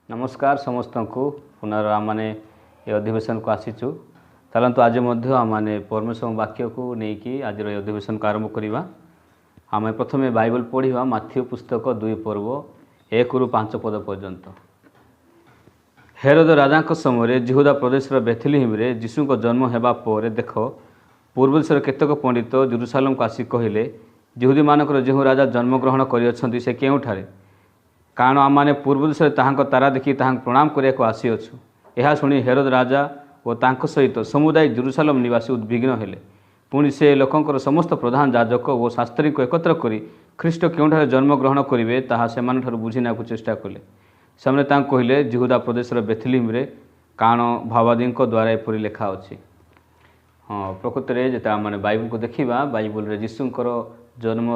नमस्कार समस्त को पुनर् आने ये अधिवेशन को आसीचु चलतु आज आम परमेश्वर वाक्य को लेकिन आज अधिवेशन को आरंभ करवा। आम प्रथम बाइबल पढ़ा माथ्यू पुस्तक 2 पर्व 1 ରୁ 5 पद पर्यंत। हेरोद राजा समय जिहुदा प्रदेश बेथलेहेम रे यीशु को जन्म होगा पर देख पूर्व देशर केतक पंडित जेरूसालेम को आसी कहले जिहुदी मानकर जो राजा जन्मग्रहण कर से केउठारे कारण आम मैंने पूर्व देश तारा देखी प्रणाम करने को आसीअछु। यह शुणी हेरोद राजा और तांको सहित समुदाय जेरूसालेम निवासी उद्विग्न हेले। पुणी से लोकंकर समस्त प्रधान याजक और शास्त्री को एकत्र करी ख्रीष्ट केउठारे जन्मग्रहण करेंगे ताहा सेमान ठारू बुझिना को चेष्टा कले। से कहले जिहुदा प्रदेश बेथलेहेम रे कारण भावादी द्वारा एपरी लेखा अच्छी। हाँ प्रकृत में जो आम बाइबल को देखा बाइबल रे यीशुंकर जन्म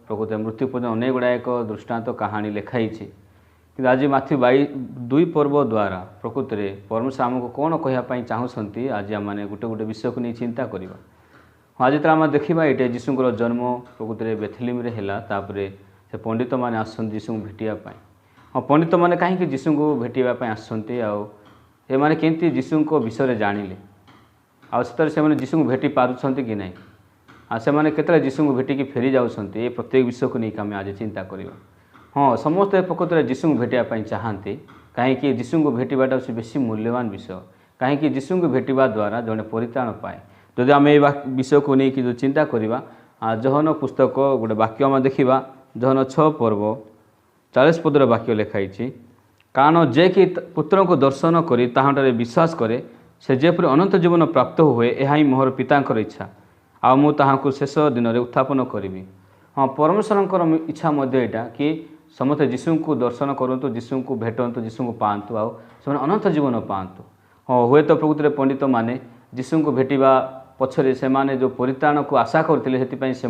प्रकृत मृत्यु पर्यटन अनेक गुड़ा एक दृष्टांत कहानी लिखाई कि आज माथ्यू 2 पर्व द्वारा प्रकृत में परमेश्वर आमको कौन कहवाई चाहूँगी आज आम गोटे गोटे विषय को नहीं चिंता करवा। हाँ आज आम देखा ये यीशुंकर जन्म प्रकृत में बेथलेहेम रे हैला तापरे से पंडित मैंने आसछन यीशु को भेटिया। हाँ पंडित मैंने कहीं यीशु को भेटापी आसछन्ति आने केमती यीशु विषय जानिले आउे से यीशु को भेटी पार्टी कि ना आ से मैंने केतला यीशु को भेटिकी फेरी जाऊँगी ये प्रत्येक विषय को लेकिन आम आज चिंता करवा। हाँ समस्ते प्रकृत में यीशु को भेटापी चाहती कहीं यीशु को भेटाटा से बेसी मूल्यवान विषय कहीं यीशु को भेटा द्वारा जड़े परित्राण पाए। जदि आम ये विषय को लेकिन जो चिंता करवा जहन पुस्तक गोटे वाक्य आम देखा जहन 6 पर्व 40 पदर वाक्य लिखाई कारण जे कि पुत्र को दर्शन करी ताहांटारे विश्वास करे से जेपरि अनंत जीवन प्राप्त हुए यह ही मोहर पितांकर इच्छा आ मु ताहांकु शेष दिन में उत्थापन करी। हाँ परमेश्वर इच्छा यहाँ कि समस्त यीशु को दर्शन करूँ यीशु को भेटतु यीशु को पातु आने अनंत जीवन पातु। हाँ हुए तो प्रकृत पंडित मैंने यीशु को भेटा पछरे से जो परित्राण को आशा करते से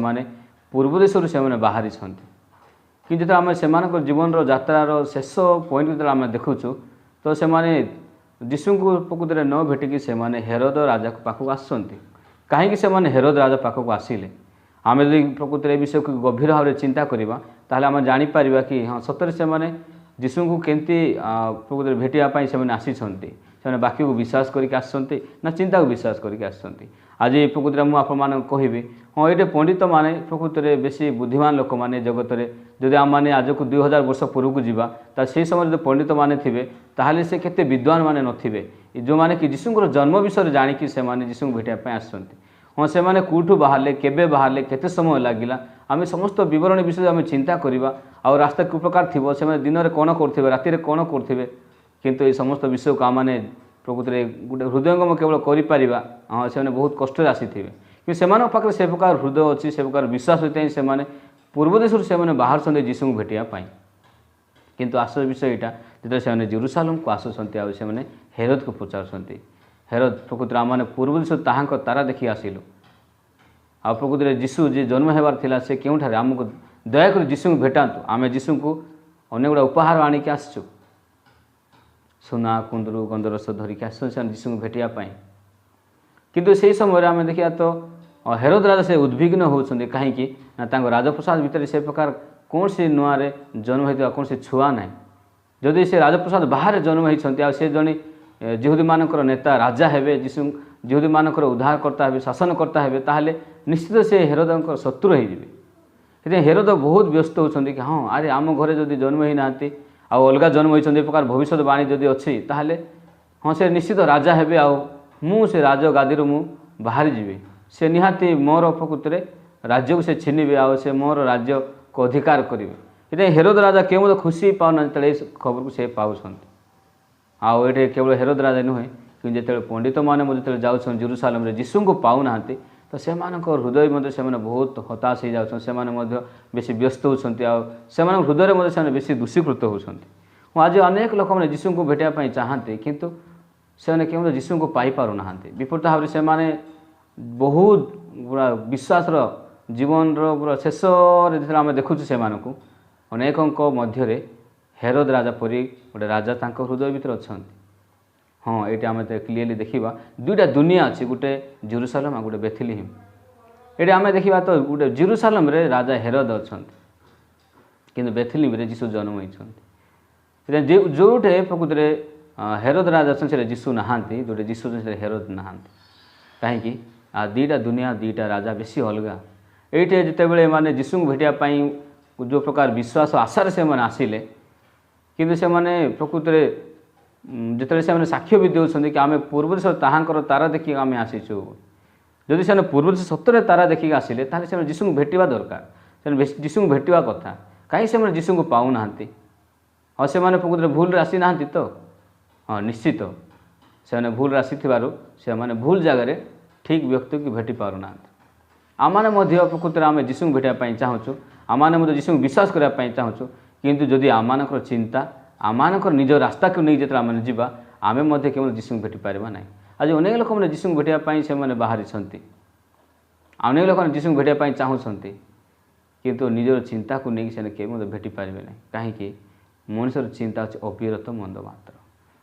पूर्व देश से बाहरी कि जो आम से जीवन यात्रार शेष पॉइंट जो आम देखुचु तो से यीशु को प्रकृत में न भेटिकी से हेरोद राजा पाखक आसुँच कहीं हेरोद राजा पाखक आसिले आम यदि प्रकृत में विषय को गभीर भाव में चिंता करवा ताहले आम जापर कि हाँ सतरे से यीशु को केमती प्रकृत में भेटापी से आसी वाक्य को विश्वास करके आसछन्ति ना चिंता को विश्वास करके आसछन्ति। आज प्रकृत में मुझे कहबी हाँ ये पंडित माने प्रकृत में बेसी बुद्धिमान लोक मैंने जगत में जदि आम मैंने आज को 2000 वर्ष पूर्व को जीवा से समय जो पंडित मैंने थे ताहले से केते विद्वान मैंने नथिबे जो मैंने कि यीशुंकर जन्म विषय जानिकी से यीशु को भेटापी आसछन्ति। हाँ से मैंने कौटू बाहर केबे बाहर केते समय लगिला आम समस्त बरण विषय आम चिंता करवा आ रास्ता कौ प्रकार थी से दिन में कौन करेंगे राति कौन करेंगे किंतु ये समस्त विषय को आम प्रकृत में गोटे हृदयंगम केवल कर हाँ से बहुत कष्ट आसी कि से पाखे से प्रकार हृदय अच्छी से प्रकार विश्वास होता है से पूर्व देश से बाहर सन यीशु को भेटापी किंतु आश्चर्य विषय यहाँ जो से जेरूसालेम को आसुँच से हेरोद को पचार हेरोद प्रकृत में आम पूर्व देश तारा देखी आसिलु आ प्रकृत में यीशु जी जन्म होबार से केउठारे आमको दयाकोरी यीशु को भेटातु आम यीशु को अनेक गुड़ा उपहार आणिक आसचु सुना कुंदरू गंधरस धरिक यीशु को भेटापी किंतु से समय आम देखा तो हेरोद राजा से उद्विग्न होती कहीं राजप्रसाद भितर से प्रकार कौन सी नुआरे जन्म होता कौन सी छुआ ना जदि से राजप्रसाद बाहर जन्म होती से जड़े जिहुदी मानकर नेता राजा हेबे यीशु जिहुदी मानकर उद्धारकर्ता हेबे शासनकर्ता हेबे ताहले निश्चित से हेरोद शत्रु हो हेरोद बहुत व्यस्त होती कि हाँ अरे आम घरे जदि जन्म ही ना अलग जन्म होती प्रकार भविष्यवाणी जदि अच्छी ताहले हाँ से निश्चित राजा हेबे मु से राज गादी मु बाहरी जी से निहाती मोर प्रकृत में राज्य को से छीनबे से मोर राज्य को अधिकार करेंगे ये हेरोद राजा क्यों खुशी पाऊना खबर को से पाँच आए केवल हेरोद राजा नुहे कि जो पंडित मैंने जो जाऊँ जेरूसालेम रे यीशु को पाऊना तो से हृदय मध्य से बहुत हताश हो जाऊँ से बेसी व्यस्त होती हृदय से बेसी दूषीकृत होती। आज अनेक लोक मैंने यीशु को भेटापी चाहती किंतु से केवल यीशु को पाई पार ना विपरीत भाव में से बहुत पूरा विश्वास जीवन पूरा शेष आम देखुँ से अनेकों मध्य हेरोद राजा परी गोटे राजा हृदय भीतर अच्छा। हाँ ये आम क्लीयरली देखा दुईटा दुनिया अच्छी गोटे जेरूसालेम आ गोटे बेथलेहेम ये आम देखा तो गोटे जेरूसालेम रे राजा हेरोद अच्छा किंतु बेथलेहेम रे यीशु जन्म होती जोटे प्रकृति में हेरोद राजा अच्छे से जीशु नहांती जोटे जीशु से हेरोद नहांती कहीं आ दीटा दुनिया दीटा राजा बेसी अलग ये जिते माने जीशु को भेटापी जो प्रकार विश्वास आशार से आसिले किंतु से प्रकृति में जिते से साक्ष्य भी दौरान कि आम पूर्व ताहांकर तारा देखिए आम आसीचु जदि से पूर्व सतरे तारा देखिक आसिले ताहले से जीशु को भेटा दरकार से जीशु को भेटा कथा कहीं से जीशु को पाऊना हाँ से प्रकृति भूल आसी ना तो हाँ निश्चित से भूल आसी से भूल जगार ठीक व्यक्ति को भेटी पारना आमने प्रकृति में आम जीशु को भेटापी चाहूँ आमने जीशु को विश्वास करने चाहूँ किंतु जदि आम चिंता आम निज रास्ता को नहीं जो आम जा आम केवल जीशु को भेटी पार्बा ना आज अनेक लोक मैंने जीशु को भेटापी से बाहरी अनेक लोक जीशु को भेटापी चाहूँगी किंतु निजर चिंता को लेकिन से केवल भेटी पारे ना कहीं मनुष्यर चिंता अच्छे अविरत मंद मात्र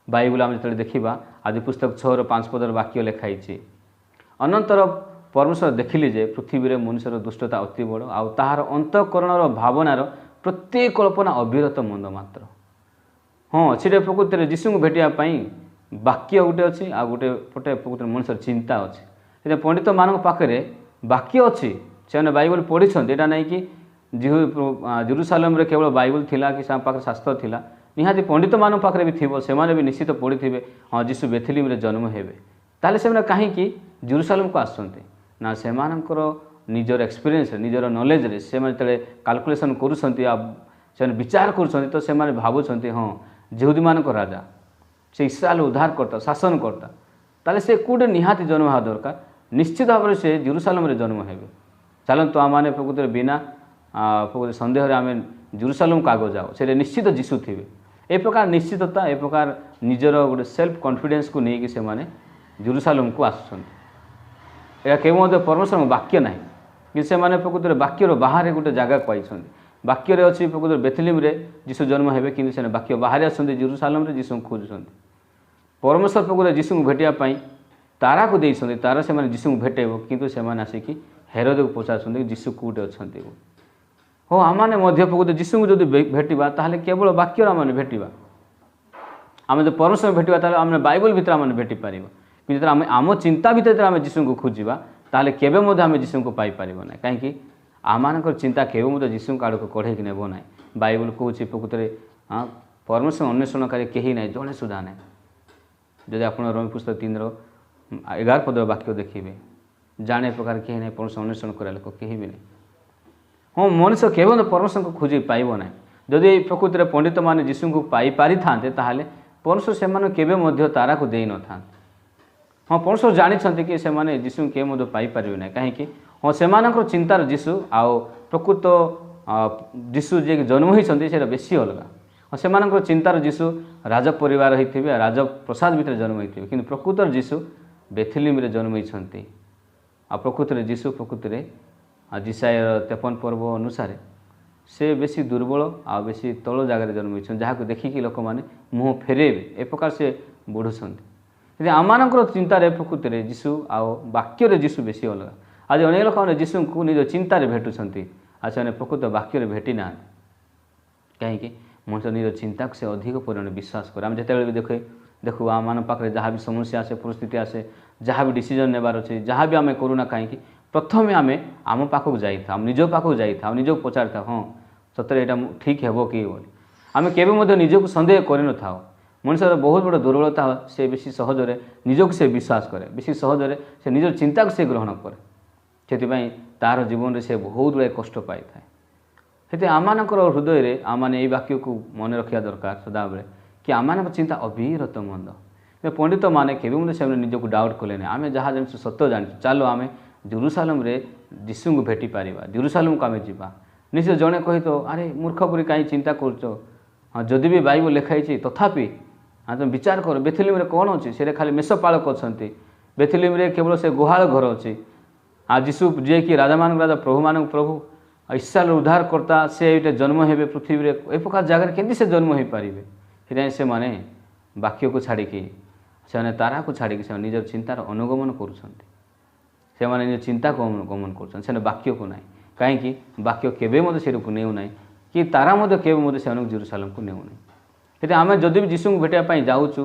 बाइबल आम जो देखा आदि पुस्तक 6:5 पदर वाक्य लिखाई अनंतर परमेश्वर देखिले जे पृथ्वी में मनुष्यर दुष्टता अति बड़ आहार अंतकरण भावनार प्रत्येक कल्पना अविरत मंद मात्र हाँ सीटे प्रकृति में जीशु को भेटापी वाक्य गोटे अच्छी आ गोटे पटे प्रकृति मनुष्यर चिंता अच्छे पंडित मान पाखे वाक्य अच्छी से बाइबल पढ़ी यहाँ नहीं कि जेरूसालेम रे केवल बाइबल थिला कि पाखे शास्त्र थिला निहाती पंडित मान पाखे भी थी से भी निश्चित पढ़ी थे हाँ जीशु बेथेलिम रे जन्म हेबे ताले से कहीं जेरूसालेम को आसुँच ना से निजर एक्सपीरियंस निजर नॉलेज रे से कैलकुलेशन कर विचार कर तो से भावुंट हाँ यहूदी मान राजा से इस्राएल उद्धार करता शासन करता ताले से कौटे निहाती जन्म होगा दरकार निश्चित भाव में से जेरूसालेम रे जन्म हेबे चलतु आम प्रकृति बिना प्रकृति सन्देह आम जेरूसालेम को आग जाओ से निश्चित जीशु थे ए प्रकार निश्चितता ए प्रकार निजर गोटे सेल्फ कॉन्फिडेंस को लेकिन से जेरूसालेम को आसुँच केवल परमेश्वर वाक्य ना कि से प्रकृति वाक्यर बाहर गोटे जगह पाई वाक्य अच्छी प्रकृति बेथेलिम रे जीशु जन्म हेबे कि वाक्य बाहर आसते जेरूसालेम रे जीशु को खोजुंट परमेश्वर प्रकृति जीशु को भेटापी तारा को देते तारा से जीशु को भेटेब किंतु से आसिक हेरोद को पचार जीशु कौटे अच्छा हाँ आमने प्रकृति जीशु को जब भेटा ताहले केवल वाक्य आम भेटा आम जो परमेश्वर भेटा ताहले आम बाइबल भीतर आम भेटी पार कि आम आम चिंता भीतर आम जीशु को खोजा ताहले केबे आम जीशु को पाइपर ना कहीं आम चिंता केवल जीशु आड़ को कढ़े नेब ना बाइबल कौन प्रकृति में परमेश्वर अन्वेषणकारी कहीं ना जड़े सुधा ना जब आप रोमी पुस्तक 3:11 पद वाक्य देखिए जाने प्रकार कहीं ना परमेश्वर अन्वेषण करा लोक कहीं भी नहीं हाँ मनुष्य केवल परमेश्वर को खोजी पाइब ना जदि प्रकृति में पंडित मैंने जीशु को पाई था परमेश्वर से तारा को दे न था हाँ परमेश्वर जानते कि से जीशु के पाइपर ना कहीं हाँ से चिंतार जीशु आउ प्रकृत जीशु जी जन्म होती बेसी अलग हाँ से चिंतार जीशु राज परिवार होते राज प्रसाद भितर जन्म होते कि प्रकृतर जीशु बेथेलिम रे जन्म होती आ प्रकृति में जीशु प्रकृति में जिसायर 53 पर्व अनुसार से बेसी दुर्बल आ बेसी तल जगार जन्म होती जहाँ को देखिकी लोक मैंने मुँह फेरेबे ए प्रकार से बढ़ुंट आम चिंतार प्रकृति में जीशु आउ वाक्य जीशु बेसी अलग आज अनेक लोक मैंने जीशु को निज चिंतार भेटुंट आ से प्रकृत वाक्य भेटी ना कहीं मनुष्य निज चिंता को से अधिक परिमाण विश्वास करे आम जिते भी देखू आम पाखे जहाँ भी समस्या आसे परिस्थिति आसे जहाँ भी डिसीजन नेबार अच्छे जहाँ भी आम करूना कहीं प्रथम आम आम पाखक जाइए निज पाखक जाइए निज पचार था हाँ सतरे यहाँ ठीक हेब कि आम केवे निजक सन्देह कर न था मनुष्य बहुत बड़ दुर्बलता से बेसी सहजरे निजक से विश्वास करे बेसी सहजरे से निज चिंता को से ग्रहण करे से तार जीवन में से बहुत बड़े कष्ट पाई था से आम हृदय में आमने वाक्य को मन रखा दरकार सदाबले कि आम चिंता अविरत मंद पंडित माने केवे से निजक डाउट कले ना आम जहाँ जान सत्य जान चलो आम जेरूसालेम रे जीशु को भेटी पार जेरूसालेम को आम जा निश्चय जड़े कही तो अरे मूर्खपुरी कहीं चिंता कर हाँ जदि भी बाइबल लिखाई तथापि हाँ तुम विचार कर बेथेलिम रे कौन अच्छी से खाली मेषपालक अच्छा बेथेलिम रे केवल से गुहाल घर अच्छी हाँ जीशु जी कि राजा मान राजा प्रभु मान प्रभु इस्राएल उद्धार करता से ये जन्म हे पृथ्वी में ए प्रकार जगह केमती से जन्म हो पारे से माने वाक्य को छाड़िकी से तारा को छाड़िकी से निजर चिंतार अनुगमन कर निज चिंता को गमन कर वाक्य को ना कहीं वाक्य केवे से नहीं कि तारा केवे से जेरूसालेम को नेउ ना ସେଠି ଆମେ ଯଦି ବି ଯୀଶୁଙ୍କୁ ଭେଟିବା ପାଇଁ ଯାଉଛୁ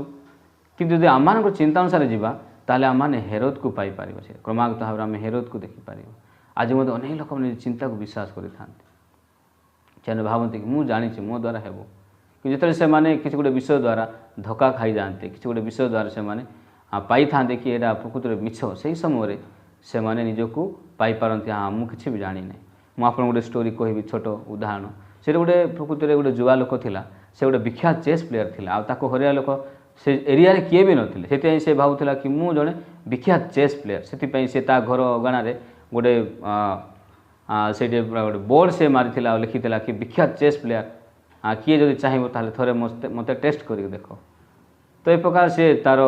କିନ୍ତୁ ଯଦି ଆମମାନଙ୍କର ଚିନ୍ତା ଅନୁସାରେ ଯିବା ତାହେଲେ ଆମମାନେ ହେରୋଦକୁ ପାଇପାରିବା। ସେ କ୍ରମାଗତ ଭାବରେ ଆମେ ହେରୋଦକୁ ଦେଖିପାରିବା। ଆଜି ମଧ୍ୟ ଅନେକ ଲୋକମାନେ ଚିନ୍ତାକୁ ବିଶ୍ୱାସ କରିଥାନ୍ତି। ସେମାନେ ଭାବନ୍ତି କି ମୁଁ ଜାଣିଛି ମୋ ଦ୍ୱାରା ହେବ, କିନ୍ତୁ ଯେତେବେଳେ ସେମାନେ କିଛି ଗୋଟେ ବିଷୟ ଦ୍ୱାରା ଧୋକା ଖାଇଯାଆନ୍ତି, କିଛି ଗୋଟେ ବିଷୟ ଦ୍ୱାରା ସେମାନେ ପାଇଥାନ୍ତି କି ଏଇଟା ପ୍ରକୃତରେ ମିଛ, ସେହି ସମୟରେ ସେମାନେ ନିଜକୁ ପାଇପାରନ୍ତି ମୁଁ କିଛି ବି ଜାଣିନାହିଁ। ମୁଁ ଆପଣଙ୍କୁ ଗୋଟେ ଷ୍ଟୋରି କହିବି, ଛୋଟ ଉଦାହରଣ। ସେଇଟା ଗୋଟେ ପ୍ରକୃତରେ ଗୋଟେ ଯୁବା ଲୋକ ଥିଲା। ସେ ଗୋଟେ ବିଖ୍ୟାତ ଚେସ୍ ପ୍ଲେୟର ଥିଲା ଆଉ ତାକୁ ହରାଇବା ଲୋକ ସେ ଏରିଆରେ କିଏ ବି ନଥିଲେ। ସେଥିପାଇଁ ସେ ଭାବୁଥିଲା କି ମୁଁ ଜଣେ ବିଖ୍ୟାତ ଚେସ୍ ପ୍ଲେୟର। ସେଥିପାଇଁ ସେ ତା ଘର ଅଗଣାରେ ଗୋଟେ ସେଇଠି ଗୋଟେ ବୋର୍ଡ଼ ସେ ମାରିଥିଲା ଆଉ ଲେଖିଥିଲା କି ବିଖ୍ୟାତ ଚେସ୍ ପ୍ଲେୟର, କିଏ ଯଦି ଚାହିଁବ ତାହେଲେ ଥରେ ମୋତେ ଟେଷ୍ଟ କରିକି ଦେଖ। ତ ଏ ପ୍ରକାର ସେ ତା'ର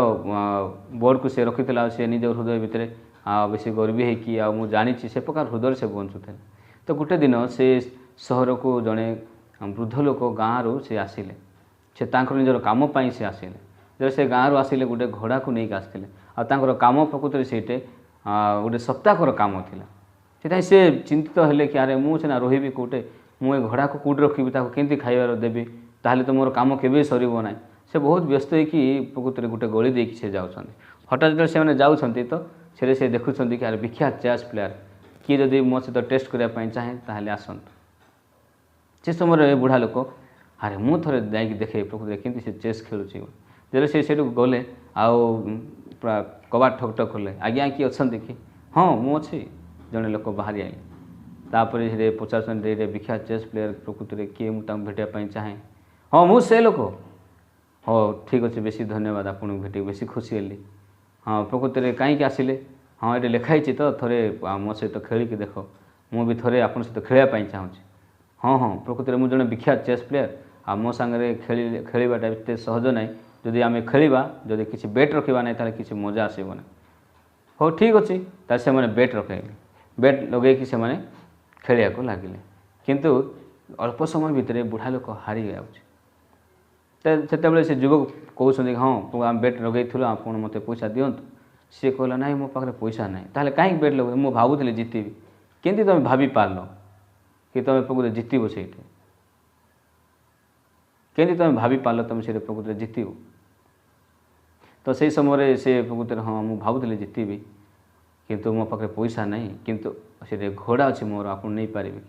ବୋର୍ଡ଼କୁ ସେ ରଖିଥିଲା ଆଉ ସେ ନିଜ ହୃଦୟ ଭିତରେ ବେଶୀ ଗର୍ବୀ ହେଇକି ଆଉ ମୁଁ ଜାଣିଛି ସେ ପ୍ରକାର ହୃଦୟରେ ସେ ବଞ୍ଚୁଥିଲେ। ତ ଗୋଟେ ଦିନ ସେ ସହରକୁ ଜଣେ ବୃଦ୍ଧ ଲୋକ ଗାଁରୁ ସେ ଆସିଲେ। ସେ ତାଙ୍କର ନିଜର କାମ ପାଇଁ ସେ ଆସିଲେ। ଯେତେବେଳେ ସେ ଗାଁରୁ ଆସିଲେ ଗୋଟେ ଘୋଡ଼ାକୁ ନେଇକି ଆସିଥିଲେ ଆଉ ତାଙ୍କର କାମ ପ୍ରକୃତରେ ସେଇଠି ଗୋଟେ ସପ୍ତାହକର କାମ ଥିଲା। ସେଥିପାଇଁ ସେ ଚିନ୍ତିତ ହେଲେ କି ଆରେ ମୁଁ ସିନା ରହିବି କେଉଁଟେ, ମୁଁ ଏ ଘୋଡ଼ାକୁ କେଉଁଠି ରଖିବି, ତାକୁ କେମିତି ଖାଇବାର ଦେବି, ତାହେଲେ ତ ମୋର କାମ କେବେ ସରିବ ନାହିଁ। ସେ ବହୁତ ବ୍ୟସ୍ତ ହେଇକି ପ୍ରକୃତରେ ଗୋଟେ ଗଳି ଦେଇକି ସେ ଯାଉଛନ୍ତି। ହଠାତ୍ ଯେତେବେଳେ ସେମାନେ ଯାଉଛନ୍ତି ତ ସେଠି ସେ ଦେଖୁଛନ୍ତି କି ଆରେ ବିଖ୍ୟାତ ଚେସ୍ ପ୍ଲେୟାର, କିଏ ଯଦି ମୋ ସହିତ ଟେଷ୍ଟ କରିବା ପାଇଁ ଚାହେଁ ତାହେଲେ ଆସନ୍ତୁ। ସେ ସମୟରେ ଏ ବୁଢ଼ା ଲୋକ ଆରେ ମୁଁ ଥରେ ଯାଇକି ଦେଖେ ପ୍ରକୃତରେ କେମିତି ସେ ଚେସ୍ ଖେଳୁଛି। ଯେତେବେଳେ ସେ ସେଇଠୁ ଗଲେ ଆଉ ପୁରା କବାଟ ଠକ୍ ଠକ୍ କଲେ, ଆଜ୍ଞା କିଏ ଅଛନ୍ତି କି? ହଁ ମୁଁ ଅଛି, ଜଣେ ଲୋକ ବାହାରି ଆଇଲେ। ତାପରେ ସେ ପଚାରୁଛନ୍ତି ଏଇଟା ବିଖ୍ୟାତ ଚେସ୍ ପ୍ଲେୟର ପ୍ରକୃତିରେ କିଏ, ମୁଁ ତାଙ୍କୁ ଭେଟିବା ପାଇଁ ଚାହେଁ। ହଁ ମୁଁ ସେ ଲୋକ। ହଉ ଠିକ୍ ଅଛି, ବେଶୀ ଧନ୍ୟବାଦ, ଆପଣଙ୍କୁ ଭେଟିକି ବେଶୀ ଖୁସି ହେଲି। ହଁ ପ୍ରକୃତିରେ କାହିଁକି ଆସିଲେ? ହଁ ଏଠି ଲେଖା ହେଇଛି ତ ଥରେ ମୋ ସହିତ ଖେଳିକି ଦେଖ, ମୁଁ ବି ଥରେ ଆପଣଙ୍କ ସହିତ ଖେଳିବା ପାଇଁ ଚାହୁଁଛି। ହଁ ହଁ ପ୍ରକୃତିରେ ମୁଁ ଜଣେ ବିଖ୍ୟାତ ଚେସ୍ ପ୍ଲେୟର ଆଉ ମୋ ସାଙ୍ଗରେ ଖେଳିବାଟା ଏତେ ସହଜ ନାହିଁ। ଯଦି ଆମେ ଖେଳିବା, ଯଦି କିଛି ବେଟ୍ ରଖିବା ନାହିଁ ତାହେଲେ କିଛି ମଜା ଆସିବ ନାହିଁ। ହଉ ଠିକ୍ ଅଛି, ତାହେଲେ ସେମାନେ ବେଟ୍ ରଖେଇଲେ। ବେଟ୍ ଲଗେଇକି ସେମାନେ ଖେଳିବାକୁ ଲାଗିଲେ। କିନ୍ତୁ ଅଳ୍ପ ସମୟ ଭିତରେ ବୁଢ଼ା ଲୋକ ହାରିଯାଉଛି। ସେତେବେଳେ ସେ ଯୁବକ କହୁଛନ୍ତି ହଁ ଆମେ ବେଟ୍ ଲଗେଇଥିଲୁ, ଆପଣ ମୋତେ ପଇସା ଦିଅନ୍ତୁ। ସିଏ କହିଲା ନାହିଁ ମୋ ପାଖରେ ପଇସା ନାହିଁ। ତାହେଲେ କାହିଁକି ବେଟ୍ ଲଗେଇ? ମୁଁ ଭାବୁଥିଲି ଜିତିବି। କେମିତି ତୁମେ ଭାବିପାରିଲ କି ତୁମେ ପ୍ରକୃତରେ ଜିତିବ ସେଇଠି? କେମିତି ତୁମେ ଭାବିପାରିଲ ତୁମେ ସେଇଠି ପ୍ରକୃତରେ ଜିତିବ? ତ ସେହି ସମୟରେ ସେ ପ୍ରକୃତରେ ହଁ ମୁଁ ଭାବୁଥିଲି ଜିତିବି, କିନ୍ତୁ ମୋ ପାଖରେ ପଇସା ନାହିଁ, କିନ୍ତୁ ସେଠି ଘୋଡ଼ା ଅଛି ମୋର, ଆପଣ ନେଇପାରିବେ?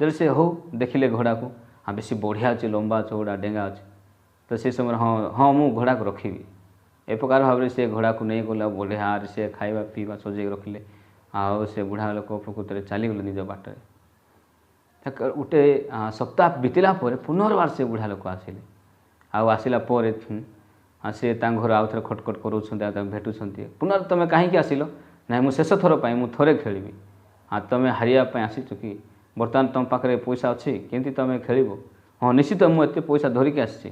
ଯେତେବେଳେ ସେ ହଉ ଦେଖିଲେ ଘୋଡ଼ାକୁ, ବେଶୀ ବଢ଼ିଆ ଅଛି, ଲମ୍ବା ଚଉଡ଼ା ଡେଙ୍ଗା ଅଛି। ତ ସେ ସମୟରେ ହଁ ହଁ ମୁଁ ଘୋଡ଼ାକୁ ରଖିବି। ଏ ପ୍ରକାର ଭାବରେ ସେ ଘୋଡ଼ାକୁ ନେଇଗଲା, ବଢ଼ିଆରେ ସେ ଖାଇବା ପିଇବା ସଜେଇକି ରଖିଲେ ଆଉ ସେ ବୁଢ଼ା ଲୋକ ପ୍ରକୃତରେ ଚାଲିଗଲେ ନିଜ ବାଟରେ। ଗୋଟେ ସପ୍ତାହ ବିତିଲା ପରେ ପୁନର୍ବାର ସେ ବୁଢ଼ା ଲୋକ ଆସିଲେ ଆଉ ଆସିଲା ପରେ ସେ ତାଙ୍କ ଘର ଆଉ ଥରେ ଖଟଖଟ କରାଉଛନ୍ତି ଆଉ ତାଙ୍କୁ ଭେଟୁଛନ୍ତି। ତୁମେ କାହିଁକି ଆସିଲ? ନାହିଁ ମୁଁ ଶେଷ ଥର ପାଇଁ ମୁଁ ଥରେ ଖେଳିବି। ତୁମେ ହାରିବା ପାଇଁ ଆସିଛ କି? ବର୍ତ୍ତମାନ ତୁମ ପାଖରେ ପଇସା ଅଛି, କେମିତି ତୁମେ ଖେଳିବ? ହଁ ନିଶ୍ଚିତ, ମୁଁ ଏତେ ପଇସା ଧରିକି ଆସିଛି,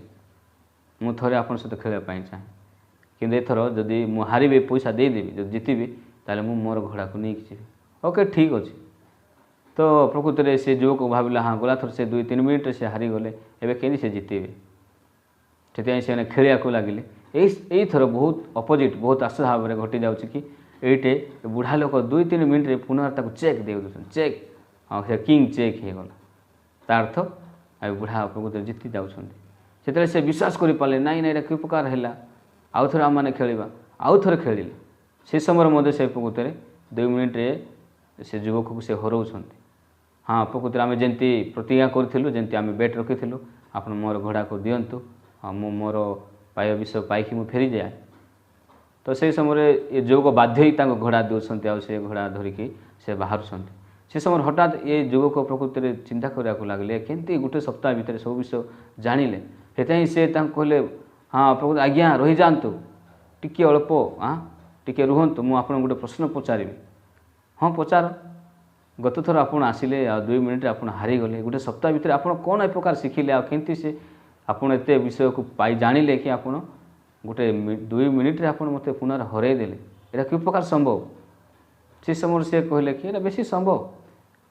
ମୁଁ ଥରେ ଆପଣଙ୍କ ସହିତ ଖେଳିବା ପାଇଁ ଚାହେଁ, କିନ୍ତୁ ଏଥର ଯଦି ମୁଁ ହାରିବି ପଇସା ଦେଇଦେବି, ଯଦି ଜିତିବି ତାହେଲେ ମୁଁ ମୋର ଘୋଡ଼ାକୁ ନେଇକି ଯିବି। ଓକେ ଠିକ୍ ଅଛି। ତ ପ୍ରକୃତରେ ସେ ଯୁବକ ଭାବିଲା ଗଲାଥର ସେ 2-3 ମିନିଟ୍ରେ ସେ ହାରିଗଲେ, ଏବେ କେମିତି ସେ ଜିତିବେ? ସେଥିପାଇଁ ସେମାନେ ଖେଳିବାକୁ ଲାଗିଲେ। ଏଇଥର ବହୁତ ଅପୋଜିଟ୍, ବହୁତ ଆଶ୍ଚର୍ଯ୍ୟ ଭାବରେ ଘଟିଯାଉଛି କି ଏଇଠି ବୁଢ଼ା ଲୋକ 2-3 ମିନିଟ୍ରେ ପୁନଃ ତାକୁ ଚେକ୍ ଦେଉଛନ୍ତି। ଚେକ୍, ସେ କିଙ୍ଗ ଚେକ୍ ହେଇଗଲା। ତା ଅର୍ଥ ବୁଢ଼ା ପ୍ରକୃତରେ ଜିତି ଯାଉଛନ୍ତି। ସେତେବେଳେ ସେ ବିଶ୍ୱାସ କରିପାରିଲେ ନାଇଁ ଏଇଟା କି ପ୍ରକାର ହେଲା, ଆଉ ଥରେ ଆମମାନେ ଖେଳିବା। ଆଉ ଥରେ ଖେଳିଲେ। ସେ ସମୟରେ ମଧ୍ୟ ସେ ପ୍ରକୃତରେ 2 ମିନିଟ୍ରେ ସେ ଯୁବକକୁ ସେ ହରାଉଛନ୍ତି। ପ୍ରକୃତରେ ଆମେ ଯେମିତି ପ୍ରତିଜ୍ଞା କରିଥିଲୁ, ଯେମିତି ଆମେ ବେଟ୍ ରଖିଥିଲୁ, ଆପଣ ମୋର ଘୋଡ଼ାକୁ ଦିଅନ୍ତୁ, ମୁଁ ମୋର ପାଇବା ବିଷୟ ପାଇକି ମୁଁ ଫେରିଯାଏ। ତ ସେହି ସମୟରେ ଏ ଯୁବକ ବାଧ୍ୟ ହୋଇ ତାଙ୍କ ଘୋଡ଼ା ଦେଉଛନ୍ତି ଆଉ ସେ ଘୋଡ଼ା ଧରିକି ସେ ବାହାରୁଛନ୍ତି। ସେ ସମୟରେ ହଠାତ୍ ଏ ଯୁବକ ପ୍ରକୃତିରେ ଚିନ୍ତା କରିବାକୁ ଲାଗିଲେ କେମିତି ଗୋଟେ ସପ୍ତାହ ଭିତରେ ସବୁ ବିଷୟ ଜାଣିଲେ। ସେଥିପାଇଁ ସେ ତାଙ୍କୁ କହିଲେ ପ୍ରକୃତ ଆଜ୍ଞା ରହିଯାଆନ୍ତୁ, ଟିକିଏ ଅଳ୍ପ ଟିକିଏ ରୁହନ୍ତୁ, ମୁଁ ଆପଣଙ୍କୁ ଗୋଟେ ପ୍ରଶ୍ନ ପଚାରିବି। ହଁ ପଚାର। ଗତ ଥର ଆପଣ ଆସିଲେ ଆଉ 2 ମିନିଟ୍ରେ ଆପଣ ହାରିଗଲେ, ଗୋଟେ ସପ୍ତାହ ଭିତରେ ଆପଣ କ'ଣ ଏ ପ୍ରକାର ଶିଖିଲେ ଆଉ କେମିତି ସେ ଆପଣ ଏତେ ବିଷୟକୁ ଜାଣିଲେ କି ଆପଣ ଗୋଟେ 2 ମିନିଟ୍ରେ ଆପଣ ମୋତେ ପୁନଃ ହରାଇ ଦେଲେ, ଏଇଟା କି ପ୍ରକାର ସମ୍ଭବ? ସେ ସମୟରେ ସେ କହିଲେ କି ଏଇଟା ବେଶୀ ସମ୍ଭବ,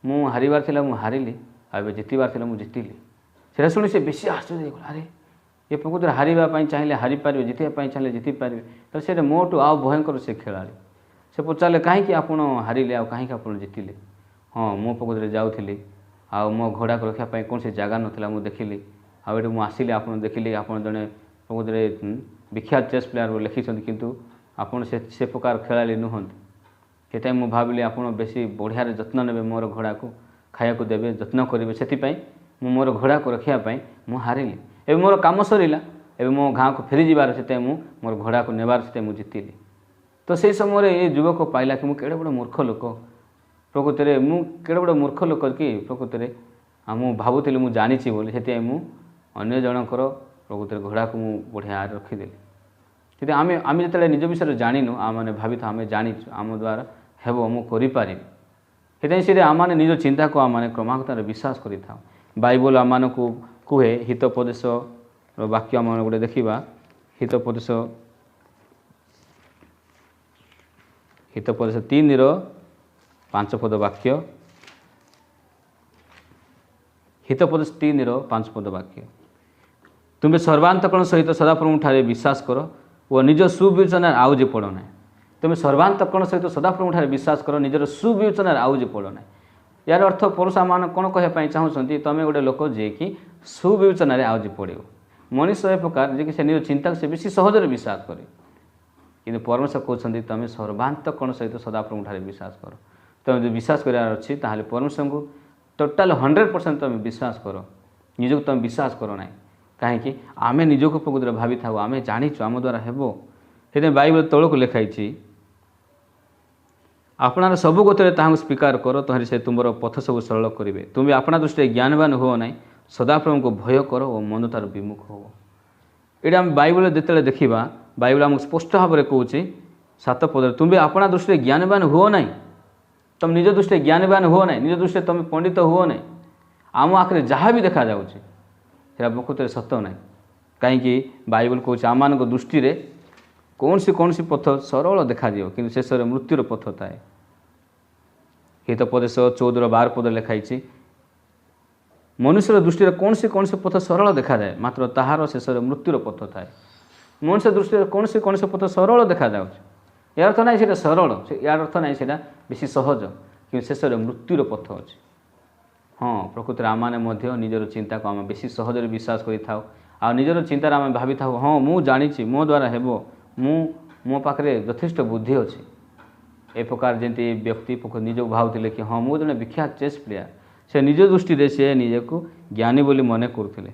ମୁଁ ହାରିବାର ଥିଲା ମୁଁ ହାରିଲି ଆଉ ଏବେ ଜିତିବାର ଥିଲା ମୁଁ ଜିତିଲି। ସେଇଟା ଶୁଣି ସେ ବେଶୀ ଆଶ୍ଚର୍ଯ୍ୟ ହେଇଗଲା, ଆରେ ଏ ପ୍ରକୃତରେ ହାରିବା ପାଇଁ ଚାହିଁଲେ ହାରିପାରିବେ, ଜିତିବା ପାଇଁ ଚାହିଁଲେ ଜିତିପାରିବେ, ତାହେଲେ ସେଇଟା ମୋଠୁ ଆଉ ଭୟଙ୍କର ସେ ଖେଳାଳି। ସେ ପଚାରିଲେ କାହିଁକି ଆପଣ ହାରିଲେ ଆଉ କାହିଁକି ଆପଣ ଜିତିଲେ? ହଁ ମୁଁ ପ୍ରକୃତରେ ଯାଉଥିଲି ଆଉ ମୋ ଘୋଡ଼ାକୁ ରଖିବା ପାଇଁ କୌଣସି ଜାଗା ନଥିଲା, ମୁଁ ଦେଖିଲି आठ मुझे आप देखिले आप जड़े प्रकृति विख्यात चेस प्लेयर लिखिं किंतु आपड़ से प्रकार खेलाड़ी नुहंती से मुझे भाविली आप बेसी बढ़िया जत्न ने मोर घोड़ा को खाया को देवे जत्न करेंगे से मोर घोड़ा को रखापी मुझे हारिली एवं मोर कम सरला एवं मो गाँ को फेरी जीवार से मोर घोड़ा को नेबार से मुझे जीतिली। तो से समय ये युवक पाइला कि मुझे बड़े मूर्ख लोक प्रकृति में मुझे बड़े मूर्ख लोक कि प्रकृति में मुझे भावुली मुझे जानी बोली से मुझे जनकर प्रकृति घोड़ा को मुझे बढ़िया रखीदेली। से आम जो निज विषय जाणीनु आम मैंने भावी था आम जाचु आम द्वारा हेब मुझे करें से आम मैंने निज चिंता को आम क्रमागतार विश्वास करें बाइबल आम को कहे हितोपदेश वाक्य आम गोटे देखा हितोपदेश 3:5 पद वाक्य हितोपदेश 3:5 वाक्य तुम्हें सर्वांतकरण सहित सदाप्रभु ठारे विश्वास कर और निज सुविवेचना आउजे पड़ ना तुम्हें सर्वांतकरण सहित सदाप्रभु ठारे विश्वास कर निजर सुविवेचना आउजे पड़ ना यार अर्थ पुरुषा मान कौन कहवाई चाहते तुम गोटे लोक जे कि सुविवेचन आउजे पड़ो मनीष ए प्रकार जे कि से निज चिंता से बेसी सहजरे विश्वास करे कि परमेश्वर कहते तुम सर्वांतकरण सहित सदाप्रभु ठारे विश्वास कर तुम जो विश्वास करार अच्छी ताहले परमेश्वर को टोटाल 100% तुम विश्वास कर निजक तुम विश्वास कर ना कहीं आम निजक प्रकृति भावी था आम जाचु आम द्वारा हेब से बाइबल तौक लिखाई आपणार सबु गति स्वीकार कर तहरी से तुम पथ सब सरल करेंगे तुम्हें अपना दृष्टि ज्ञानवान हो ना सदाप्रभु को भय कर और मन तार विमुख हो। ये आम बाइबल जिते देखा बाइबल आमको स्पष्ट भाव में कहूँ 7 पद तुम्हें अपना दृष्टि ज्ञानवान हो ना तुम निज दृष्टि ज्ञानवान हो ना निज दृष्टि तुम पंडित हो ना आम आखिर जहाँ भी देखा जाऊँगी प्रकृति सत ना कहीं बाइबल कहूँ आम दृष्टि में कौन सी पथ सरल देखा कि शेष में मृत्युर पथ थाए हितोपदेश 14:12 पद लिखाई मनुष्य दृष्टि में कौन सी पथ सरल देखा जाए मात्र ताहार शेष में मृत्युर पथ थाए मनुष्य दृष्टि में कौन सी पथ सरल देखा जाऊँगी यार अर्थ ना से सरल यार अर्थ ना से बेसी सहज कि शेष में मृत्युर पथ अच्छे। हाँ प्रकृति आम मैंने निजर चिंता को आम बेसी सहजरे विश्वास कर निजर चिंतार आम भावी था हाँ मुझे जानी मो द्वारा हेब मो पाखे यथेष्ट बुद्धि अच्छी ए प्रकार जमी व्यक्ति निजक भावुले कि हाँ मुझे जड़े विख्यात चेस प्लेयर से निज दृष्टि में से निजक ज्ञानी बोली मन करुले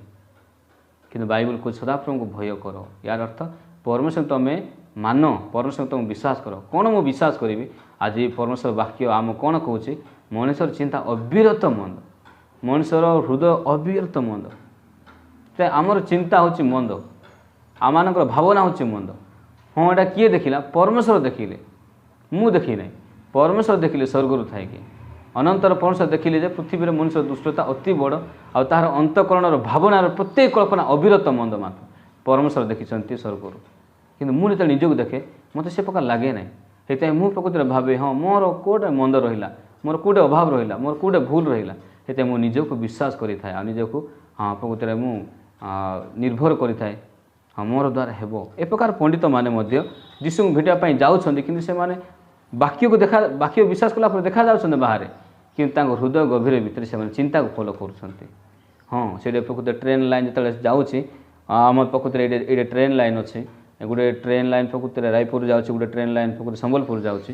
कि बाइबल को सदाप्रभु को भय कर यार अर्थ परमेश्वर तुम्हें मान परमेश्वर तुम विश्वास कर कौन मु विश्वास करी आज परमेश्वर वाक्य आम कौन कहूँ मनुष्यर चिंता अविरत मंद मनुष्यर हृदय अविरत मंद तो आमर चिंता हूँ मंद आम भावना हूँ मंद हाँ यहाँ किए देखला परमेश्वर देखिले मु देखी ना परमेश्वर देखिले स्वर्गर थाए कि अनंतर परमेश्वर देखिले पृथ्वी में मनुष्य दुष्टता अति बड़ आ तार अंतकरण भावनार प्रत्येक कल्पना अविरत मंद मात्र परमेश्वर देखी स्वर्गर कि मुझे निजक देखे मत से प्रकार लगे ना से मुझे प्रकृति भावे हाँ मोर कौटे मंद रहा मोर कौटे अभाव रहा मोर कौटे भूल रहा से मुझे निजक विश्वास करें आ निजक हाँ प्रकृति मुझे निर्भर करें हाँ मोर द्वारा हेब ए प्रकार पंडित मैंने जीशु को भेटापी जाऊँच कि वाक्य को देखा वाक्य विश्वास कला देखा जा बाहर कि हृदय गभीर भितर से चिंता को फॉलो कर हाँ से प्रकृति ट्रेन लाइन जो जाऊँगी आम प्रकृति ये ट्रेन लाइन अच्छे गोटे ट्रेन लाइन प्रकृति रायपुर जाऊँगी गोटे ट्रेन लाइन प्रकृति संबलपुर जाऊँगी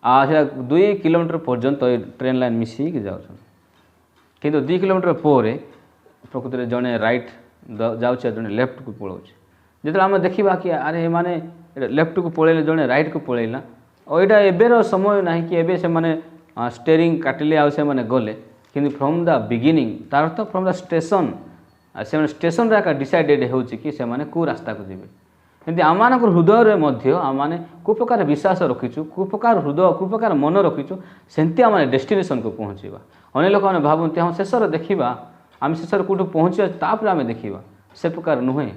से 2 किलोमीटर पर्यंत ट्रेन लाइन मिसिक जाऊँ कि 2 किलोमीटर पर प्रकृति जड़े राइट जाऊँचे जड़े लेफ्ट को पलाऊँ जो आम देखा कि अरे माने लेफ्ट को पलैले जड़े राइट को पलैला और यहाँ एबेर समय ना कि एबे से माने स्टेरिंग काटिले आ से माने गले कि फ्रॉम द बिगिनिंग तार अर्थ फ्रॉम द स्टेशन से स्टेशन रे डिसाइडेड हो कि से माने को रास्ता को जीवे एमती आम हृदय में आम को प्रकार विश्वास रखीचु को प्रकार हृदय को प्रकार मन रखीचु सेमती आम डेस्टिनेशन को पहुँचवा अनेक लोक मैंने भावती हाँ शेष देखा आम शेष कौटू पहुँचा तापर आम देखा से प्रकार नुहे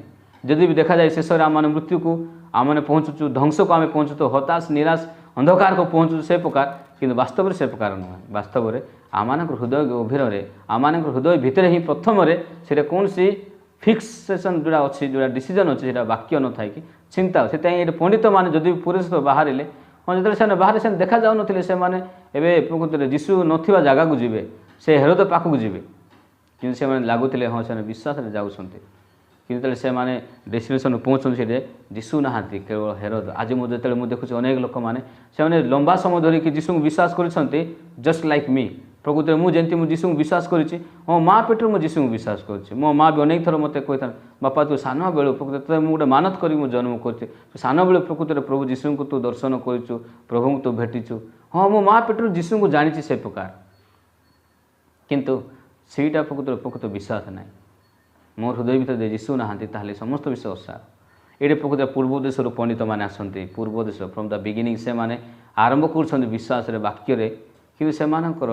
जदि भी देखा जाए शेष आम मृत्यु को आम पहुँचुचु ध्वंस को आम पहुँचु हताश निराश अंधकार को पहुँचु से प्रकार कि वास्तव में से प्रकार नुहे वास्तव में आम हृदय गभीर आम हृदय भितर ही प्रथम से कौन सी फिक्सेसन जोड़ा अच्छी जोड़ा डिसीजन अच्छे वाक्य न था कि चिंता से पंडित मैंने जदि पुरुष बाहर हाँ जो बाहर से देखा जाऊन से प्रकृति जीशु नथिबा जगह को जीवे से हेरोद पाखक जीवे କିନ୍ତୁ ସେମାନେ ଲାଗୁଥିଲେ ହଁ ସେମାନେ ବିଶ୍ୱାସରେ ଯାଉଛନ୍ତି, କିନ୍ତୁ ଯେତେବେଳେ ସେମାନେ ଡେଷ୍ଟିନେସନ୍ ପହଞ୍ଚନ୍ତି ସେଠି ଯୀଶୁ ନାହାନ୍ତି, କେବଳ ହେରୋଦ। ଆଜି ମୁଁ ଯେତେବେଳେ ମୁଁ ଦେଖୁଛି ଅନେକ ଲୋକମାନେ ସେମାନେ ଲମ୍ବା ସମୟ ଧରିକି ଯୀଶୁଙ୍କୁ ବିଶ୍ୱାସ କରିଛନ୍ତି, ଜଷ୍ଟ ଲାଇକ୍ ମି। ପ୍ରକୃତରେ ମୁଁ ଯେମିତି ମୁଁ ଯୀଶୁଙ୍କୁ ବିଶ୍ୱାସ କରିଛି, ମୋ ମା ପେଟରୁ ମୁଁ ଯୀଶୁଙ୍କୁ ବିଶ୍ୱାସ କରିଛି। ମୋ ମା ବି ଅନେକ ଥର ମୋତେ କହିଥାନ୍ତି, ବାପା ତୁ ସାନ ବେଳୁ ପ୍ରକୃତରେ ମୁଁ ଗୋଟେ ମାନତ କରିକି ମୁଁ ଜନ୍ମ କରିଛି, ତୁ ସାନ ବେଳୁ ପ୍ରକୃତରେ ପ୍ରଭୁ ଯୀଶୁଙ୍କୁ ତୁ ଦର୍ଶନ କରିଛୁ, ପ୍ରଭୁଙ୍କୁ ତୁ ଭେଟିଛୁ। ହଁ ମୋ ମା ପେଟରୁ ଯୀଶୁଙ୍କୁ ଜାଣିଛି ସେ ପ୍ରକାର, କିନ୍ତୁ ସେଇଟା ପ୍ରକୃତ ବିଶ୍ୱାସ ନାହିଁ। ମୋ ହୃଦୟ ଭିତରେ ଯଦି ଯୀଶୁ ନାହାନ୍ତି ତାହେଲେ ସମସ୍ତ ବିଷୟ ଅସାର। ଏଇଠି ପ୍ରକୃତରେ ପୂର୍ବ ଦେଶରୁ ପଣ୍ଡିତମାନେ ଆସନ୍ତି, ପୂର୍ବ ଦେଶ ଫ୍ରମ୍ ଦ ବିଗିନିଂ ସେମାନେ ଆରମ୍ଭ କରୁଛନ୍ତି ବିଶ୍ୱାସରେ, ବାକ୍ୟରେ, କିନ୍ତୁ ସେମାନଙ୍କର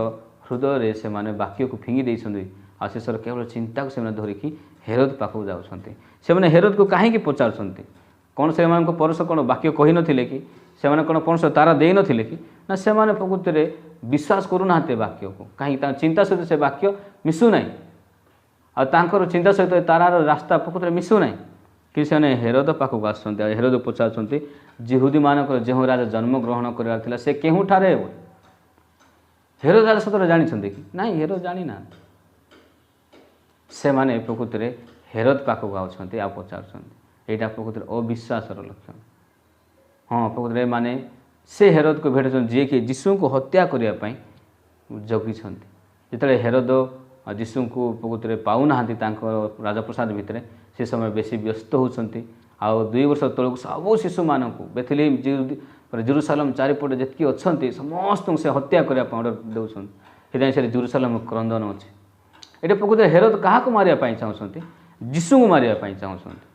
ହୃଦୟରେ ସେମାନେ ବାକ୍ୟକୁ ଫିଙ୍ଗି ଦେଇଛନ୍ତି। ଆଉ ଶେଷରେ କେବଳ ଚିନ୍ତାକୁ ସେମାନେ ଧରିକି ହେରୋଦ ପାଖକୁ ଯାଉଛନ୍ତି। ସେମାନେ ହେରୋଦକୁ କାହିଁକି ପଚାରୁଛନ୍ତି? କ'ଣ ସେମାନଙ୍କ ପରଶ କ'ଣ ବାକ୍ୟ କହିନଥିଲେ କି? ସେମାନେ କ'ଣ ପରଶ ତାରା ଦେଇନଥିଲେ କି? ନା ସେମାନେ ପ୍ରକୃତରେ ବିଶ୍ୱାସ କରୁନାହାନ୍ତି ବାକ୍ୟକୁ। କାହିଁକି? ତାଙ୍କ ଚିନ୍ତା ସହିତ ସେ ବାକ୍ୟ ମିଶୁନାହିଁ, ଆଉ ତାଙ୍କର ଚିନ୍ତା ସହିତ ତାରାର ରାସ୍ତା ପ୍ରକୃତରେ ମିଶୁନାହିଁ। କିନ୍ତୁ ସେମାନେ ହେରୋଦ ପାଖକୁ ଆସୁଛନ୍ତି, ଆଉ ହେରୋଦ ପଚାରୁଛନ୍ତି ଯିହୁଦୀମାନଙ୍କର ଯେଉଁ ରାଜା ଜନ୍ମଗ୍ରହଣ କରିବାର ଥିଲା ସେ କେଉଁଠାରେ ହେବ? ହେରୋଦ ରାଜା ସତରେ ଜାଣିଛନ୍ତି କି? ନାଇଁ, ହେରୋଦ ଜାଣିନାହାନ୍ତି। ସେମାନେ ପ୍ରକୃତରେ ହେରୋଦ ପାଖକୁ ଆଉଛନ୍ତି ଆଉ ପଚାରୁଛନ୍ତି। ଏଇଟା ପ୍ରକୃତରେ ଅବିଶ୍ୱାସର ଲକ୍ଷଣ। ହଁ, ପ୍ରକୃତରେ ମାନେ ସେ ହେରୋଦକୁ ଭେଟୁଛନ୍ତି ଯିଏକି ଯୀଶୁଙ୍କୁ ହତ୍ୟା କରିବା ପାଇଁ ଜଗିଛନ୍ତି। ଯେତେବେଳେ ହେରୋଦ ଯୀଶୁଙ୍କୁ ପ୍ରକୃତରେ ପାଉନାହାନ୍ତି ତାଙ୍କ ରାଜପ୍ରସାଦ ଭିତରେ, ସେ ସମୟ ବେଶୀ ବ୍ୟସ୍ତ ହେଉଛନ୍ତି। ଆଉ 2 ବର୍ଷ ତଳକୁ ସବୁ ଶିଶୁମାନଙ୍କୁ ବେଥଲେହେମ୍ ଜେରୁସାଲେମ ଚାରିପଟେ ଯେତିକି ଅଛନ୍ତି ସମସ୍ତଙ୍କୁ ସେ ହତ୍ୟା କରିବା ପାଇଁ ଅର୍ଡ଼ର ଦେଉଛନ୍ତି। ସେଥିପାଇଁ ସେଠି ଜେରୁସାଲେମ କ୍ରନ୍ଦନ ଅଛି। ଏଠି ପ୍ରକୃତରେ ହେରୋଦ କାହାକୁ ମାରିବା ପାଇଁ ଚାହୁଁଛନ୍ତି? ଯୀଶୁଙ୍କୁ ମାରିବା ପାଇଁ ଚାହୁଁଛନ୍ତି।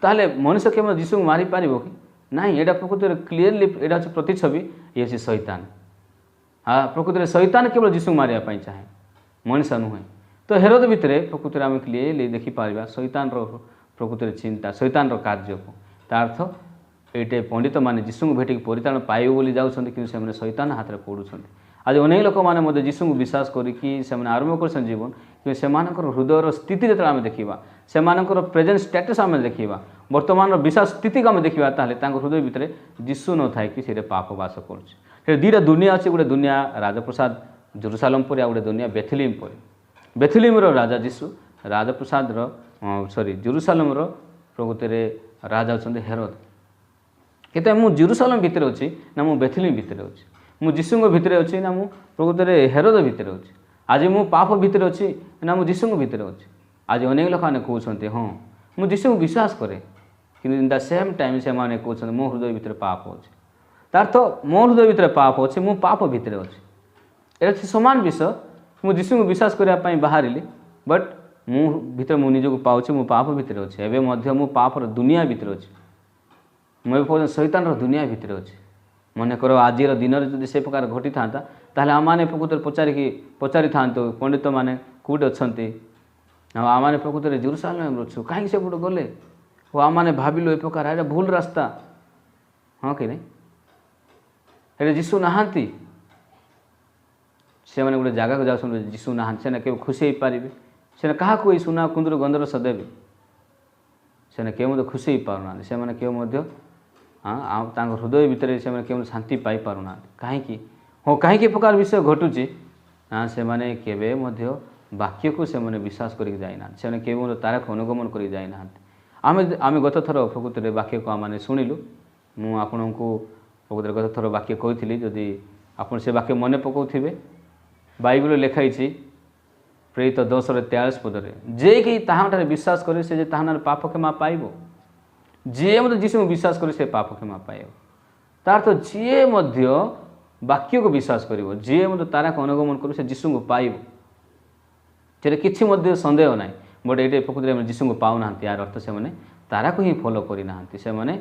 ତାହେଲେ ମଣିଷ କେବଳ ଯୀଶୁଙ୍କୁ ମାରିପାରିବ କି? ନାହିଁ, ଏଇଟା ପ୍ରକୃତରେ କ୍ଲିୟରଲି ଏଇଟା ହେଉଛି ପ୍ରତିଛବି, ଇଏ ହେଉଛି ଶୈତାନ। ପ୍ରକୃତରେ ଶୈତାନ କେବଳ ଯୀଶୁଙ୍କୁ ମାରିବା ପାଇଁ ଚାହେଁ, ମଣିଷ ନୁହେଁ। ତ ହେରୋଦ ଭିତରେ ପ୍ରକୃତରେ ଆମେ କ୍ଲିୟରଲି ଦେଖିପାରିବା ଶୈତାନର ପ୍ରକୃତରେ ଚିନ୍ତା, ଶୈତାନର କାର୍ଯ୍ୟକୁ। ତା ଅର୍ଥ ଏଇଠି ପଣ୍ଡିତମାନେ ଯୀଶୁଙ୍କୁ ଭେଟିକି ପରିତ୍ରାଣ ପାଇବେ ବୋଲି ଯାଉଛନ୍ତି, କିନ୍ତୁ ସେମାନେ ଶୈତାନ ହାତରେ ପଡ଼ୁଛନ୍ତି। ଆଜି ଅନେକ ଲୋକମାନେ ମଧ୍ୟ ଯୀଶୁଙ୍କୁ ବିଶ୍ୱାସ କରିକି ସେମାନେ ଆରମ୍ଭ କରିଛନ୍ତି ଜୀବନ, କିନ୍ତୁ ସେମାନଙ୍କର ହୃଦୟର ସ୍ଥିତି ଯେତେବେଳେ ଆମେ ଦେଖିବା, ସେମାନଙ୍କର ପ୍ରେଜେଣ୍ଟ ଷ୍ଟାଟସ୍ ଆମେ ଦେଖିବା, ବର୍ତ୍ତମାନର ବିଶ୍ୱାସ ସ୍ଥିତିକୁ ଆମେ ଦେଖିବା, ତାହେଲେ ତାଙ୍କ ହୃଦୟ ଭିତରେ ଯୀଶୁ ନଥାଏ କି ସେଠି ପାପ ବାସ କରୁଛି। ସେଠି ଦୁଇଟା ଦୁନିଆ ଅଛି, ଗୋଟେ ଦୁନିଆ ରାଜପ୍ରସାଦ ଜେରୁସାଲେମ ପରି, ଆଉ ଗୋଟେ ଦୁନିଆ ବେଥଲେହେମ୍ ପରି। ବେଥଲେହେମ୍ର ରାଜା ଯୀଶୁ, ରାଜପ୍ରସାଦର ଜେରୁସାଲେମର ପ୍ରକୃତରେ ରାଜା ହେଉଛନ୍ତି ହେରୋଦ। କିନ୍ତୁ ମୁଁ ଜେରୁସାଲେମ ଭିତରେ ଅଛି ନା ମୁଁ ବେଥଲେହେମ୍ ଭିତରେ ଅଛି? ମୁଁ ଯୀଶୁଙ୍କ ଭିତରେ ଅଛି ନା ମୁଁ ପ୍ରକୃତରେ ହେରୋଦ ଭିତରେ ଅଛି? ଆଜି ମୁଁ ପାପ ଭିତରେ ଅଛି ନା ମୁଁ ଯୀଶୁଙ୍କ ଭିତରେ ଅଛି? ଆଜି ଅନେକ ଲୋକମାନେ କହୁଛନ୍ତି ହଁ ମୁଁ ଯୀଶୁଙ୍କୁ ବିଶ୍ୱାସ କରେ, କିନ୍ତୁ ଇନ୍ ଦ ସେମ୍ ଟାଇମ୍ ସେମାନେ କହୁଛନ୍ତି ମୋ ହୃଦୟ ଭିତରେ ପାପ ଅଛି। ତା ଅର୍ଥ ମୋ ହୃଦୟ ଭିତରେ ପାପ ଅଛି, ମୁଁ ପାପ ଭିତରେ ଅଛି। ଏଇଟା ସମାନ ବିଷୟ। ମୁଁ ଯୀଶୁଙ୍କୁ ବିଶ୍ୱାସ କରିବା ପାଇଁ ବାହାରିଲି, ବଟ୍ ମୁଁ ଭିତରେ ମୁଁ ନିଜକୁ ପାଉଛି ମୁଁ ପାପ ଭିତରେ ଅଛି। ଏବେ ମଧ୍ୟ ମୁଁ ପାପର ଦୁନିଆ ଭିତରେ ଅଛି। ମୁଁ ଏବେ ପର୍ଯ୍ୟନ୍ତ ଶୈତାନର ଦୁନିଆ ଭିତରେ ଅଛି। ମନେକର ଆଜିର ଦିନରେ ଯଦି ସେ ପ୍ରକାର ଘଟିଥାନ୍ତା, ତାହେଲେ ଆମମାନେ ପ୍ରକୃତରେ ପଚାରିଥାନ୍ତୁ ପଣ୍ଡିତମାନେ କେଉଁଠି ଅଛନ୍ତି? ଆଉ ଆମମାନେ ପ୍ରକୃତରେ ଜେରୁସାଲେମରେ ଅଛୁ, କାହିଁକି ସେପଟୁ ଗଲେ? ଓ ଆମମାନେ ଭାବିଲୁ ଏ ପ୍ରକାର ଏଇଟା ଭୁଲ ରାସ୍ତା। ହଁ କି ନାହିଁ? ଏଠି ଯୀଶୁ ନାହାନ୍ତି। ସେମାନେ ଗୋଟେ ଜାଗାକୁ ଯାଉଛନ୍ତି, ଯୀଶୁ ନାହାନ୍ତି, ସେମାନେ କେବେ ଖୁସି ହେଇପାରିବେ? ସେମାନେ କାହାକୁ ଏଇ ସୁନା କୁନ୍ଦୁରୁ ଗନ୍ଧରସ ଦେବେ? ସେମାନେ କେବେ ମଧ୍ୟ ଖୁସି ହେଇପାରୁନାହାନ୍ତି। ସେମାନେ କେବେ ମଧ୍ୟ ତାଙ୍କ ହୃଦୟ ଭିତରେ ସେମାନେ କେବେ ଶାନ୍ତି ପାଇପାରୁନାହାନ୍ତି। କାହିଁକି? ହଁ, କାହିଁକି ଏ ପ୍ରକାର ବିଷୟ ଘଟୁଛି? ନା ସେମାନେ କେବେ ମଧ୍ୟ ବାକ୍ୟକୁ ସେମାନେ ବିଶ୍ୱାସ କରିକି ଯାଇନାହାନ୍ତି। ସେମାନେ କେବେ ମଧ୍ୟ ତାରାକୁ ଅନୁଗମନ କରିକି ଯାଇନାହାନ୍ତି। ଆମେ ଗତ ଥର ପ୍ରକୃତରେ ବାକ୍ୟକୁ ଆମମାନେ ଶୁଣିଲୁ। ମୁଁ ଆପଣଙ୍କୁ ପ୍ରକୃତରେ ଗତ ଥର ବାକ୍ୟ କହିଥିଲି, ଯଦି ଆପଣ ସେ ବାକ୍ୟ ମନେ ପକାଉଥିବେ, ବାଇବଲରେ ଲେଖା ହେଇଛି ପ୍ରେରିତ 10:43 ପଦରେ, ଯିଏକି ତାହାଠାରେ ବିଶ୍ୱାସ କରେ ସେ ଯେ ତାହାଠାରେ ପାପ କ୍ଷମା ପାଇବ। ଯିଏ ମଧ୍ୟ ଯୀଶୁଙ୍କୁ ବିଶ୍ୱାସ କରେ ସେ ପାପ କ୍ଷମା ପାଇବ। ତା ଅର୍ଥ ଯିଏ ମଧ୍ୟ ବାକ୍ୟକୁ ବିଶ୍ୱାସ କରିବ, ଯିଏ ମଧ୍ୟ ତାରାକୁ ଅନୁଗମନ କରିବ, ସେ ଯୀଶୁଙ୍କୁ ପାଇବ। ସେଥିରେ କିଛି ମଧ୍ୟ ସନ୍ଦେହ ନାହିଁ। ବଟ୍ ଏଇଠି ପ୍ରକୃତରେ ଆମେ ଯୀଶୁଙ୍କୁ ପାଉନାହାନ୍ତି, ଏହାର ଅର୍ଥ ସେମାନେ ତାରାକୁ ହିଁ ଫଲୋ କରିନାହାନ୍ତି। ସେମାନେ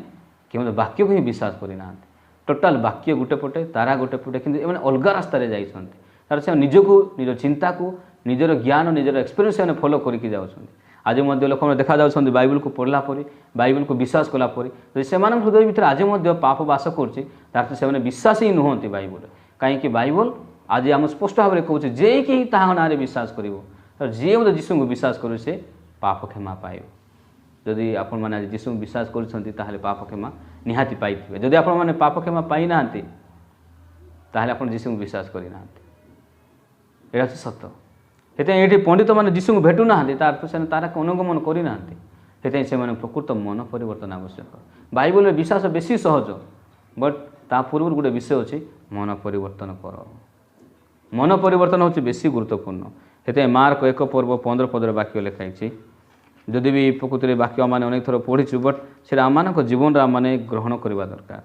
କେମିତି ବାକ୍ୟକୁ ହିଁ ବିଶ୍ୱାସ କରିନାହାନ୍ତି। ଟୋଟାଲ୍ ବାକ୍ୟ ଗୋଟେ ପଟେ, ତାରା ଗୋଟେ ପଟେ, କିନ୍ତୁ ଏମାନେ ଅଲଗା ରାସ୍ତାରେ ଯାଇଛନ୍ତି। ତାର ସେମାନେ ନିଜକୁ, ନିଜ ଚିନ୍ତାକୁ, ନିଜର ଜ୍ଞାନ, ନିଜର ଏକ୍ସପିରିଏନ୍ସ ସେମାନେ ଫଲୋ କରିକି ଯାଉଛନ୍ତି। ଆଜି ମଧ୍ୟ ଲୋକମାନେ ଦେଖାଯାଉଛନ୍ତି ବାଇବଲକୁ ପଢ଼ିଲା ପରେ, ବାଇବଲକୁ ବିଶ୍ୱାସ କଲା ପରେ, ଯଦି ସେମାନଙ୍କ ହୃଦୟ ଭିତରେ ଆଜି ମଧ୍ୟ ପାପ ବାସ କରୁଛି, ତାହେଲେ ସେମାନେ ବିଶ୍ୱାସ ହିଁ ନୁହନ୍ତି ବାଇବଲରେ। କାହିଁକି? ବାଇବଲ ଆଜି ଆମ ସ୍ପଷ୍ଟ ଭାବରେ କହୁଛି ଯିଏକି ତାହା ନାଁରେ ବିଶ୍ୱାସ କରିବ, ଯିଏ ମଧ୍ୟ ଯୀଶୁଙ୍କୁ ବିଶ୍ୱାସ କରିବ ସେ ପାପ କ୍ଷମା ପାଇବ। ଯଦି ଆପଣମାନେ ଆଜି ଯୀଶୁଙ୍କୁ ବିଶ୍ୱାସ କରୁଛନ୍ତି ତାହେଲେ ପାପ କ୍ଷମା ନିହାତି ପାଇଥିବେ। ଯଦି ଆପଣମାନେ ପାପ କ୍ଷମା ପାଇନାହାନ୍ତି ତାହେଲେ ଆପଣ ଯୀଶୁଙ୍କୁ ବିଶ୍ୱାସ କରିନାହାନ୍ତି। ଏଇଟା ହେଉଛି ସତ। ये पंडित मैंने जीशु को भेटू ना तार से तारा अनुगमन करना से प्रकृत मन परिवर्तन आवश्यक। बाइबल विश्वास बेसी सहज बट ता पूर्व गोटे विषय अच्छी मन परिवर्तन कर। मन परिवर्तन हूँ बेसी गुरुत्वपूर्ण। से मार्क 1:15 पदर वाक्य लिखाई जदि भी प्रकृति में वाक्य आम अनेक थर पढ़ीचु बट से आम जीवन आम ग्रहण करवा दरकार।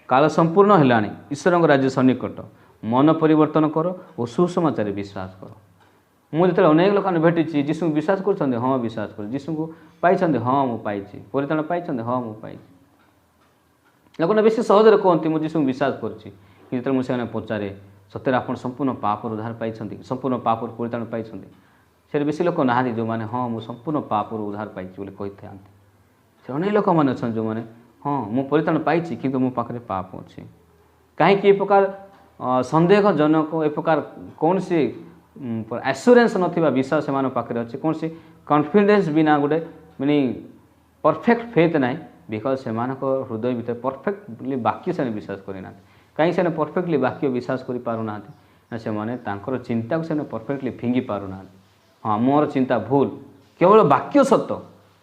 काल संपूर्ण है ईश्वर राज्य सन्निकट मन परिवर्तन कर और सुसमाचार विश्वास कर। मुझे अनेक लोक भेटी जीशु विश्वास कर हाँ विश्वास कर जीशु को पाई हाँ मुझे पाई परित्राण पाई हाँ मुझे पाई लोक बेस सहज कहते मुझे जीशु विश्वास कर मुझे पचारे सत्य आप संपूर्ण पाप उद्धार पाई संपूर्ण पाप परित्राण पाई से बेसी लोक ना जो मैंने हाँ मुझे संपूर्ण पाप उद्धार पाई कही था अनेक लोक मैंने अच्छा जो मैंने हाँ मुझे परित्राण पाई कि मो पाखे पाप अच्छे कहीं प्रकार सन्देहजनक ए प्रकार कौन सी एश्योरेंस नथिबा विश्वास से पाखे अच्छे कौन सी कॉन्फिडेंस बिना गोटे मीनिंग परफेक्ट फेथ ना बिकज से हृदय भीतर परफेक्टली वाक्य से विश्वास करना कहीं से परफेक्टली वाक्य विश्वास कर पारना से चिंता को से परफेक्टली फिंगी पारना हाँ मोर चिंता भूल केवल वाक्य सत्य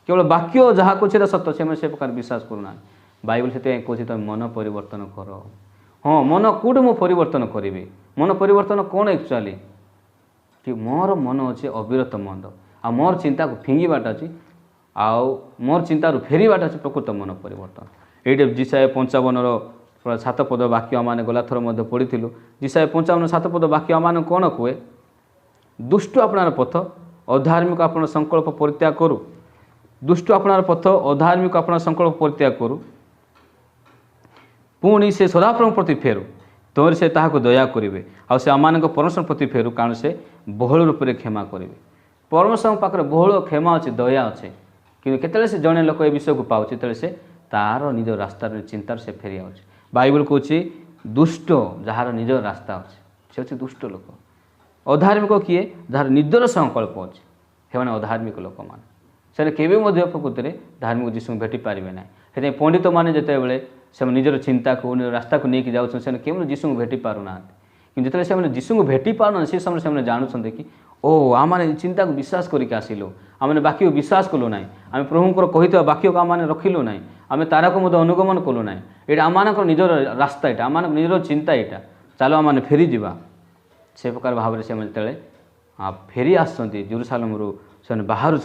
केवल वाक्य जहाँ कुछ सत्य से प्रकार विश्वास करूना बाइबल से कहे तुम मन परिवर्तन कर। हाँ मन कौट मु परिवर्तन करी मन परिवर्तन कौन एक्चुअली कि मोर मन अच्छे अविरत मंद आ मोर चिंता को फिंगीबाट अच्छी आउ मोर चिंतार फेरवाटा अच्छे प्रकृत मन परिवर्तन। ये जिसाय 55 7 पद वाक्य आम गला थर पढ़ी जिसाय 55 7 पद वाक्य आम कौन कहे दुष्ट आपणार पथ अधार्मिक आपण संकल्प परित्याग करू दुष्ट आपणार पथ अधार्मिक आपण संकल्प परित्याग करू पुणी से सदाप्रभु प्रति फेरु तोर से ताहाको दया करेंगे आ से आम परमेश्वर प्रति फेरु कारण से बहुल रूप से क्षमा करेंगे। परमेश्वर पाखे बहुल क्षमा अच्छे दया अच्छे कि केतले से जड़े लोक ए विषय को पाँच से तार निज रास्तार चिंतार से फेरी आए। बाइबल कहूँ दुष्ट जार निज रास्ता अच्छे से दुष्ट लोक अधार्मिक किए जार निजर संकल्प अच्छे से अधार्मिक लोक मैंने केवे प्रकृति में धार्मिक जीशु भेटी पारे ना से पंडित मैंने जिते से निजर चिंता को रास्ता को लेकिन जाऊँ से केवल जीशु को भेटी पारना कि जिते से जीशु को भेटी पारना से समय से जानते कि ओ आम चिंता को विश्वास करके आसिलु आम वाक्य को विश्वास कलु ना आम प्रभुंर कही वाक्य को आम रखिलु ना आम तारा को अनुगमन कलु ना यहाँ आम निजर रास्ता यहाँ आम निजर चिंता यहाँ चलो आम फेरी जा से प्रकार भाव में से फेरी आसुँच जेरूसालेम से बाहर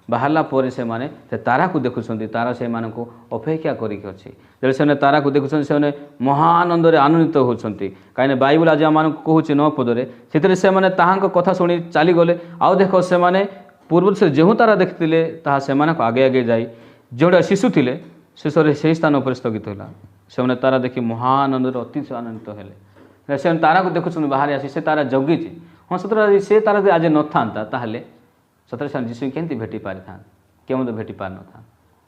बाहरला से माने तारा को देखुं तारा से अपेक्षा करके से तारा को देखुं से महानंद आनंदित होती कहीं बाइबल आज आम कहूँ 9 पदरे से कथा शुणी चलीगले आउ देख से पूर्व से जो तारा देखते से आगे आगे जाए जोड़ा शिशु थे शेष से स्थान पर स्थगित है से तारा देखी महानंद अति आनंदित हेले से तारा को देखुं बाहर आसी से तारा जगी हाँ सतरे से तारा आज न था सतरे से जीशु केमती भेटी पारि था क्या भेटी पार न था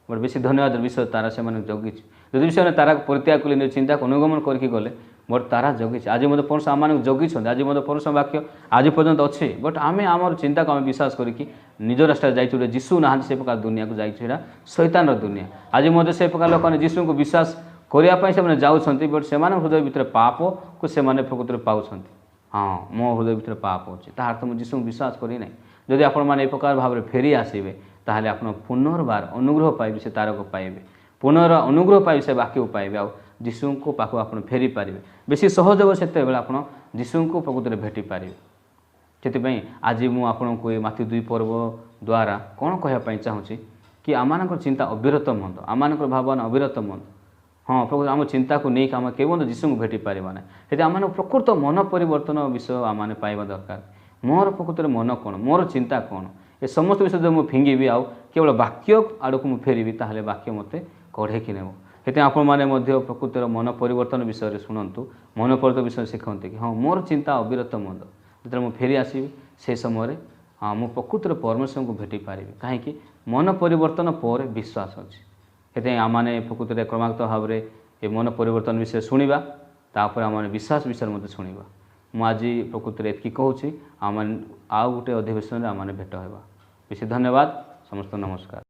बट बेसी धन्यवाद विषय तारा से जगी जदि से तारा परित्याग कले चिंता को अनुगमन करके गले बट तारा जगी आज परमेश्वर आम जगी आज परमेश्वर वाक्य आज पर्यंत अच्छे बट आम आम चिंता को आम विश्वास करके निज रास्ता जाइए जीशु ना से प्रकार दुनिया को जाइए शैतान दुनिया आज से प्रकार लोक जीशु को विश्वास करने से जाऊँच बट से हृदय भीतर पाप को से प्रकृति में पाँच हाँ मो हृदय भीतर पाप अच्छे तार तो मुझे जीशु विश्वास करना जदि आपण मैंने प्रकार भाव में फेरी आसबे ताहले आपण पुनर्बार अनुग्रह पाइबे से तार को पाइबे पुनर अनुग्रह पाइबे से वाक्य को पाइबे आ जीशु को पाख आप फेरी पारे बेसी सहज हो से आप जीशु को प्रकृति में भेटी पारे से आज मुझे माथि 2 पर्व द्वारा कौन कहवाई चाहूँगी कि आम चिंता अविरत मंद आम भावना अविरत मंद हाँ प्रकृति आम चिंता को नहीं आम केवल जीशु को भेटी पारा ना ये आम प्रकृत मन परिवर्तन विषय आम पाइबा दरकार मोर प्रकृति मन कौन मोर चिंता कौन ये समस्त विषय जो मुझे फिंगी आउ केवल वाक्य आड़क मुझे फेरबी ताहले वाक्य मत कढ़े कि नेब से आपण मैंने प्रकृतिर मन परिवर्तन विषय शुणु मन परिवर्तन विषय शिखते कि हाँ मोर चिंता अविरत मंद जो मुझे फेरी आसबि से समय हाँ मुझे प्रकृतिर परमेश्वर को भेटी पारि कहीं मन परिवर्तन पर विश्वास अच्छे से आम प्रकृति क्रमागत भाव में ये मन परिवर्तन विषय शुणा तापर आम विश्वास विषय मत शुणा मुझे प्रकृति में एति कहूँ आम आउ गोटे अधिवेशन आम भेट होगा बेसी धन्यवाद समस्त नमस्कार।